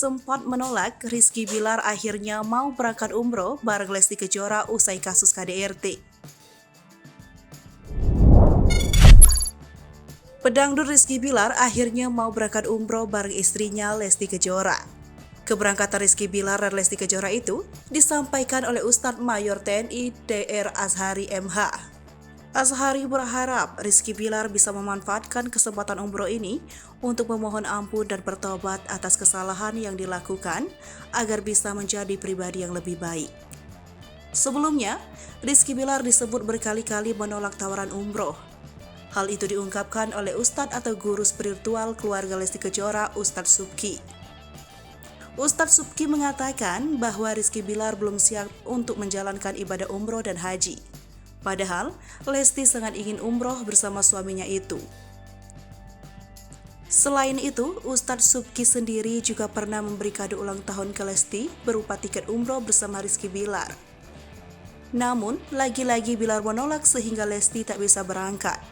sempat menolak, Rizky Bilar akhirnya mau berangkat umroh bareng Lesti Kejora usai kasus KDRT. Pedangdut Rizky Bilar akhirnya mau berangkat umroh bareng istrinya Lesti Kejora. Keberangkatan Rizky Bilar dan Lesti Kejora itu disampaikan oleh Ustadz Mayor TNI Dr. Azhari MH. Azhari berharap Rizky Bilar bisa memanfaatkan kesempatan umroh ini untuk memohon ampun dan bertobat atas kesalahan yang dilakukan agar bisa menjadi pribadi yang lebih baik. Sebelumnya, Rizky Bilar disebut berkali-kali menolak tawaran umroh. Hal itu diungkapkan oleh Ustadz atau guru spiritual keluarga Lesti Kejora, Ustadz Subki. Ustadz Subki mengatakan bahwa Rizky Bilar belum siap untuk menjalankan ibadah umroh dan haji. Padahal, Lesti sangat ingin umroh bersama suaminya itu. Selain itu, Ustadz Subki sendiri juga pernah memberi kado ulang tahun ke Lesti berupa tiket umroh bersama Rizky Bilar. Namun, lagi-lagi Bilar menolak sehingga Lesti tak bisa berangkat.